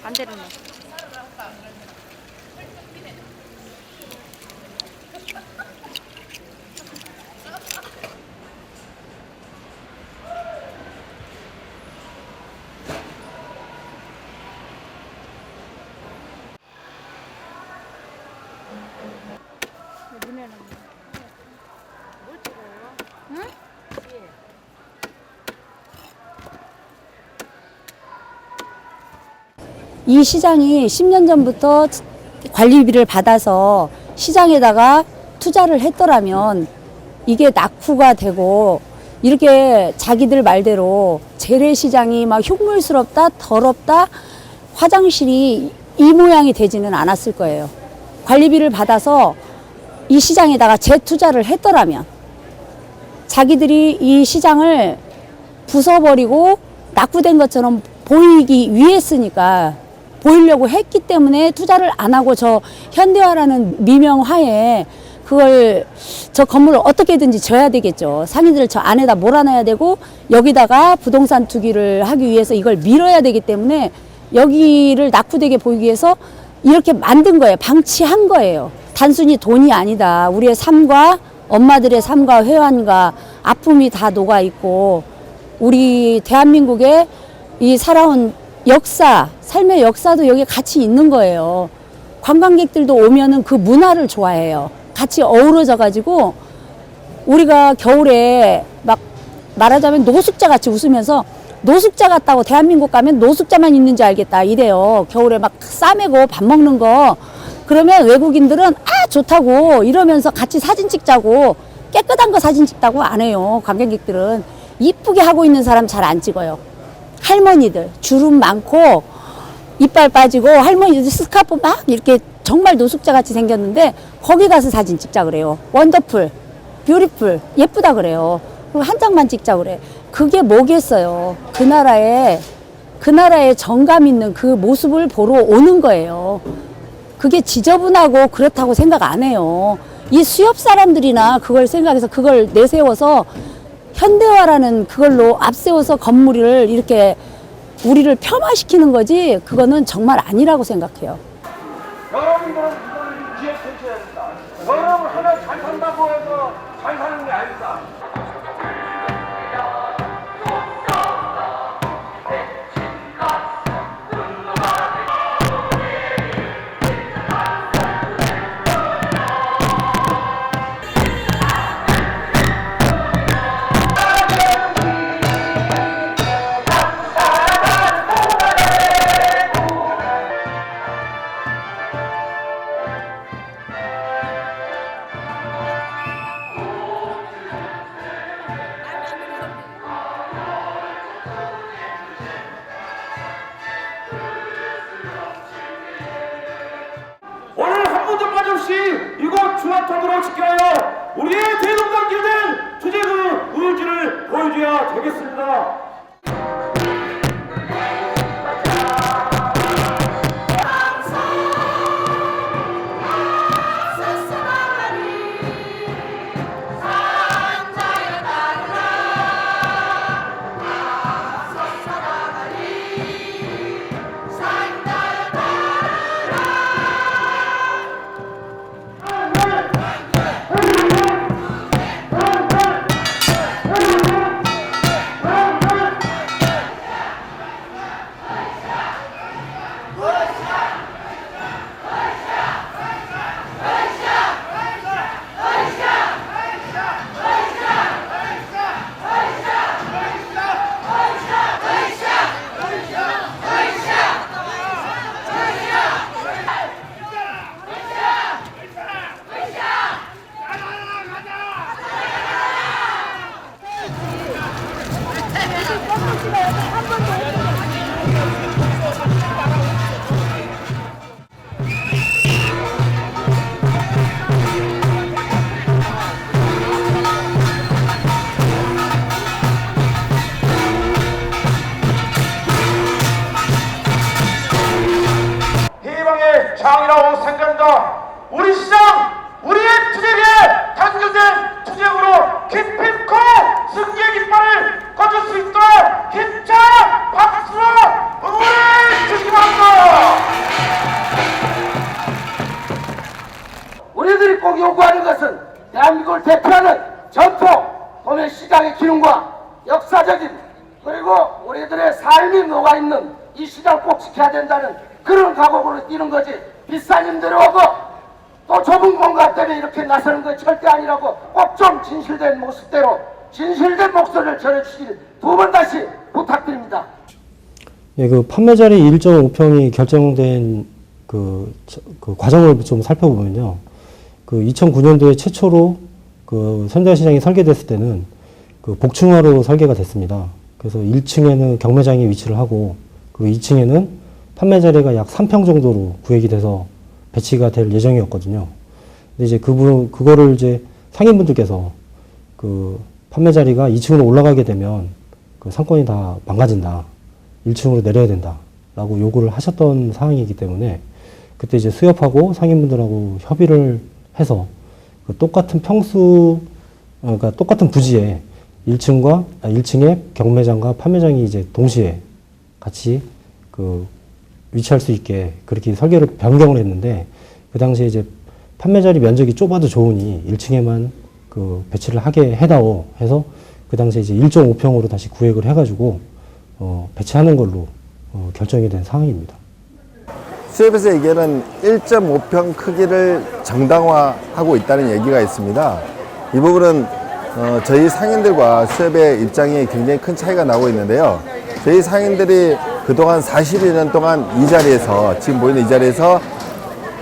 반대로 넣어. 응? 이 시장이 10년 전부터 관리비를 받아서 시장에다가 투자를 했더라면 이게 낙후가 되고 이렇게 자기들 말대로 재래시장이 막 흉물스럽다, 더럽다, 화장실이 이 모양이 되지는 않았을 거예요. 관리비를 받아서 이 시장에다가 재투자를 했더라면 자기들이 이 시장을 부숴버리고 낙후된 것처럼 보이기 위했으니까 보이려고 했기 때문에 투자를 안 하고 저 현대화라는 미명하에 그걸 저 건물을 어떻게든지 져야 되겠죠. 상인들을 저 안에다 몰아넣어야 되고 여기다가 부동산 투기를 하기 위해서 이걸 밀어야 되기 때문에 여기를 낙후되게 보이기 위해서 이렇게 만든 거예요. 방치한 거예요. 단순히 돈이 아니다. 우리의 삶과 엄마들의 삶과 회환과 아픔이 다 녹아 있고 우리 대한민국의 이 살아온 역사, 삶의 역사도 여기 같이 있는 거예요. 관광객들도 오면은 그 문화를 좋아해요. 같이 어우러져 가지고 우리가 겨울에 막 말하자면 노숙자 같이 웃으면서 노숙자 같다고 대한민국 가면 노숙자만 있는지 알겠다 이래요. 겨울에 막 싸매고 밥 먹는 거 그러면 외국인들은 아 좋다고 이러면서 같이 사진 찍자고 깨끗한 거 사진 찍다고 안 해요. 관광객들은 이쁘게 하고 있는 사람 잘 안 찍어요. 할머니들 주름 많고 이빨 빠지고 할머니들 스카프 막 이렇게 정말 노숙자 같이 생겼는데 거기 가서 사진 찍자 그래요. 원더풀, 뷰티풀, 예쁘다 그래요. 그리고 한 장만 찍자 그래. 그게 뭐겠어요. 그 나라의 정감 있는 그 모습을 보러 오는 거예요. 그게 지저분하고 그렇다고 생각 안 해요. 이 수협 사람들이나 그걸 생각해서 그걸 내세워서 현대화라는 그걸로 앞세워서 건물을 이렇게 우리를 폄하시키는 거지 그거는 정말 아니라고 생각해요. 여러분들은 이걸 기억해줘야 된다. 여러분 하나 잘 산다고 해서 잘 사는 게 아니다. 오늘 한 분도 빠짐없이 이곳 중앙통으로 지켜요. 우리의 대동강기된 투쟁의 의지를 보여줘야 되겠습니다. 희망의 장이라고 생각한다. 우리 시장, 우리의 투쟁에 단결된 투쟁으로 기필코 승리의 깃발을 꽂을 수 있도록 힘차 박수! 도매시장의 기능과 역사적인 그리고 우리들의 삶이 녹아있는 이 시장 꼭 지켜야 된다는 그런 각오로 뛰는 거지, 비싼 힘들이 오고 또 좁은 공간 때문에 이렇게 나서는 거 절대 아니라고 꼭 좀 진실된 모습대로 진실된 목소리를 전해주시길 두 번 다시 부탁드립니다. 예, 그 판매자리 1.5평이 결정된 그 과정을 좀 살펴보면요. 그 2009년도에 최초로 그 선대시장이 설계됐을 때는 그 복층화로 설계가 됐습니다. 그래서 1층에는 경매장이 위치를 하고 그 2층에는 판매 자리가 약 3평 정도로 구획이 돼서 배치가 될 예정이었거든요. 근데 이제 그거를 이제 상인분들께서 그 판매 자리가 2층으로 올라가게 되면 그 상권이 다 망가진다. 1층으로 내려야 된다. 라고 요구를 하셨던 상황이기 때문에 그때 이제 수협하고 상인분들하고 협의를 해서 그 똑같은 그러니까 똑같은 부지에 1층에 경매장과 판매장이 이제 동시에 같이 그 위치할 수 있게 그렇게 설계를 변경을 했는데 그 당시에 이제 판매 자리 면적이 좁아도 좋으니 1층에만 그 배치를 하게 해다오 해서 그 당시에 이제 1.5평으로 다시 구획을 해가지고 배치하는 걸로 결정이 된 상황입니다. 수협에서 얘기하는 1.5평 크기를 정당화하고 있다는 얘기가 있습니다. 이 부분은 저희 상인들과 수협의 입장이 굉장히 큰 차이가 나고 있는데요. 저희 상인들이 그동안 42년 동안 이 자리에서, 지금 보이는 이 자리에서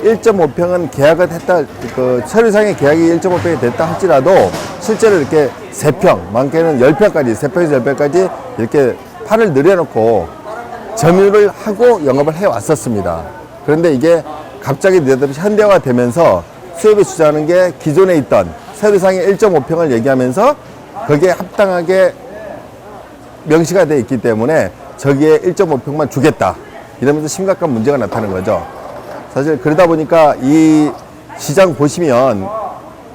1.5평은 계약을 했다, 그 서류상의 계약이 1.5평이 됐다 할지라도 실제로 이렇게 3평, 많게는 10평까지, 3평에서 10평까지 이렇게 판을 늘여놓고 점유를 하고 영업을 해왔었습니다. 그런데 이게 갑자기 느닷없이 현대화가 되면서 수협이 주장하는 게 기존에 있던 서류상의 1.5평을 얘기하면서 거기에 합당하게 명시가 되어 있기 때문에 저기에 1.5평만 주겠다 이러면서 심각한 문제가 나타나는 거죠. 사실 그러다 보니까 이 시장 보시면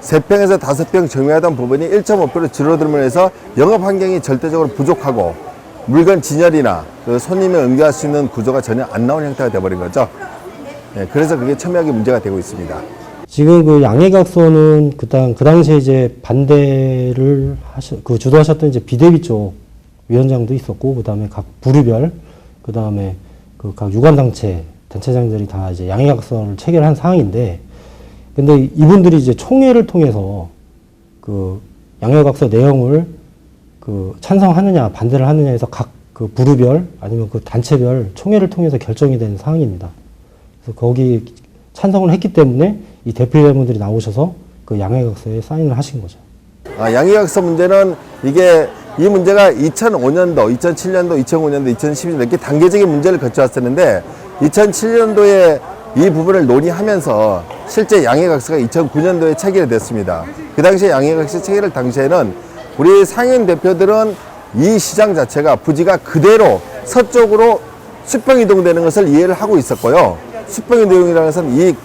3평에서 5평 점유하던 부분이 1.5평으로 줄어들면서 영업 환경이 절대적으로 부족하고 물건 진열이나 그 손님을 응대할 수 있는 구조가 전혀 안 나오는 형태가 되어버린 거죠. 네, 그래서 그게 첨예하게 문제가 되고 있습니다. 지금 그 양해각서는 그 당시에 이제 반대를 주도하셨던 이제 비대위 쪽 위원장도 있었고, 그 다음에 각 부류별, 그 다음에 그 각 단체장들이 다 이제 양해각서를 체결한 상황인데, 근데 이분들이 이제 총회를 통해서 그 양해각서 내용을 그 찬성하느냐, 반대를 하느냐 해서 각 그 부류별 아니면 그 단체별 총회를 통해서 결정이 된 상황입니다. 그래서 거기 찬성을 했기 때문에 이 대표자분들이 나오셔서 그 양해각서에 사인을 하신 거죠. 양해각서 문제는 이 문제가 2005년도, 2007년도, 2005년도, 2012년도 이렇게 단계적인 문제를 거쳐왔었는데 2007년도에 이 부분을 논의하면서 실제 양해각서가 2009년도에 체결이 됐습니다. 그 당시에 양해각서 체결 당시에는 우리 상인 대표들은 이 시장 자체가 부지가 그대로 서쪽으로 수평 이동되는 것을 이해를 하고 있었고요. 수평 이동이라는 것은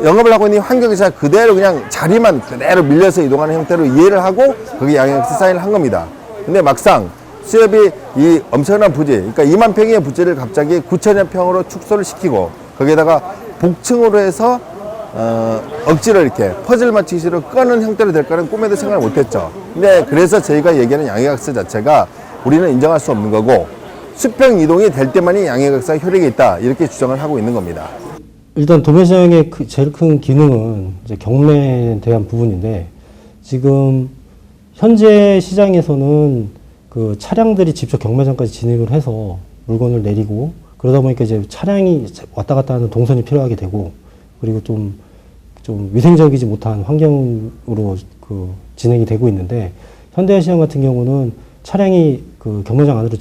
영업을 하고 있는 환경이 그대로 그냥 자리만 그대로 밀려서 이동하는 형태로 이해를 하고 거기 양해각서 사인을 한 겁니다. 근데 막상 수협이 이 엄청난 부지, 그러니까 2만 평의 부지를 갑자기 9천여 평으로 축소를 시키고 거기에다가 복층으로 해서 억지로 이렇게 퍼즐 맞추기식으로 끄는 형태로 될 거는 꿈에도 생각을 못했죠. 근데 그래서 저희가 얘기하는 양해각서 자체가 우리는 인정할 수 없는 거고 수평 이동이 될 때만이 양해각서가 효력이 있다 이렇게 주장을 하고 있는 겁니다. 일단 도매시장의 제일 큰 기능은 이제 경매에 대한 부분인데, 지금 현재 시장에서는 그 차량들이 직접 경매장까지 진입을 해서 물건을 내리고 그러다 보니까 이제 차량이 왔다 갔다 하는 동선이 필요하게 되고, 그리고 좀 위생적이지 못한 환경으로 그 진행이 되고 있는데, 현대시장 같은 경우는 차량이 그 경매장 안으로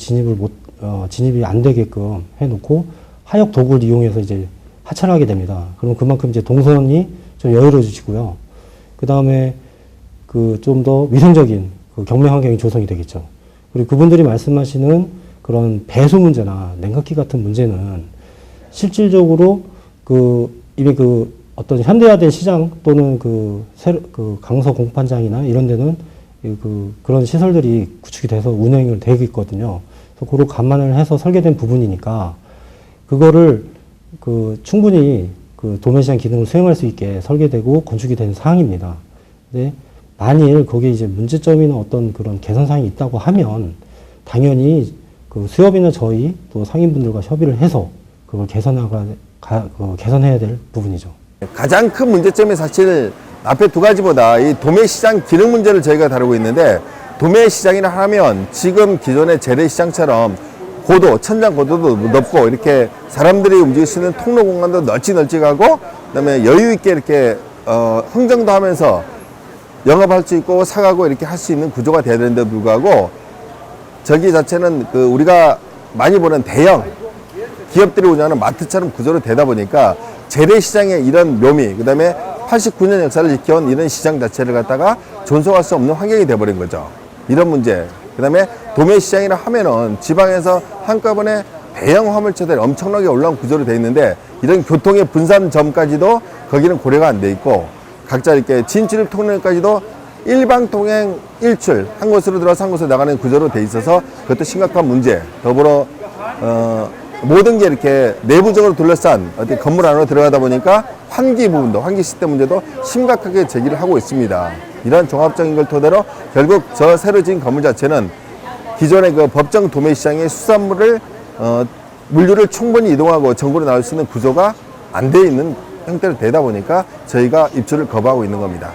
진입이 안 되게끔 해놓고 하역 도구를 이용해서 이제 하차하게 됩니다. 그럼 그만큼 이제 동선이 좀 여유로워지고요. 그 다음에 그 좀 더 위생적인 그 경매 환경이 조성이 되겠죠. 그리고 그분들이 말씀하시는 그런 배수 문제나 냉각기 같은 문제는 실질적으로 이미 어떤 현대화된 시장 또는 그 강서 공판장이나 이런 데는 그런 시설들이 구축이 돼서 운영을 되고 있거든요. 그래서 그걸 감안을 해서 설계된 부분이니까 그거를 충분히 도매시장 기능을 수행할 수 있게 설계되고 건축이 된 사항입니다. 근데 만일 거기에 이제 문제점이나 어떤 그런 개선사항이 있다고 하면 당연히 그 수협이나 저희 또 상인분들과 협의를 해서 그걸 개선해야 될 부분이죠. 가장 큰 문제점이 사실 앞에 두 가지보다 이 도매시장 기능 문제를 저희가 다루고 있는데, 도매시장이라 하면 지금 기존의 재래시장처럼 천장 고도도 높고 이렇게 사람들이 움직일 수 있는 통로 공간도 널찍널찍하고, 그다음에 여유 있게 이렇게 흥정도 하면서 영업할 수 있고 사가고 이렇게 할 수 있는 구조가 돼야 되는데도 불구하고, 저기 자체는 그 우리가 많이 보는 대형 기업들이 운영하는 마트처럼 구조로 되다 보니까 재래시장의 이런 묘미, 그 다음에 89년 역사를 지켜온 이런 시장 자체를 갖다가 존속할 수 없는 환경이 돼버린 거죠. 이런 문제. 그 다음에 도매시장이라 하면은 지방에서 한꺼번에 대형 화물차들이 엄청나게 올라온 구조로 돼 있는데, 이런 교통의 분산점까지도 거기는 고려가 안 돼 있고, 각자 이렇게 진출입 통로까지도 일방통행 일출, 한 곳으로 들어와서 한 곳으로 나가는 구조로 돼 있어서 그것도 심각한 문제. 더불어 모든 게 이렇게 내부적으로 둘러싼 어떤 건물 안으로 들어가다 보니까 환기 부분도, 환기 시스템 문제도 심각하게 제기를 하고 있습니다. 이런 종합적인 걸 토대로 결국 저 새로 지은 건물 자체는 기존의 그 법정 도매시장의 수산물을 물류를 충분히 이동하고 정부로 나올 수 있는 구조가 안 돼 있는 형태로 되다 보니까 저희가 입주를 거부하고 있는 겁니다.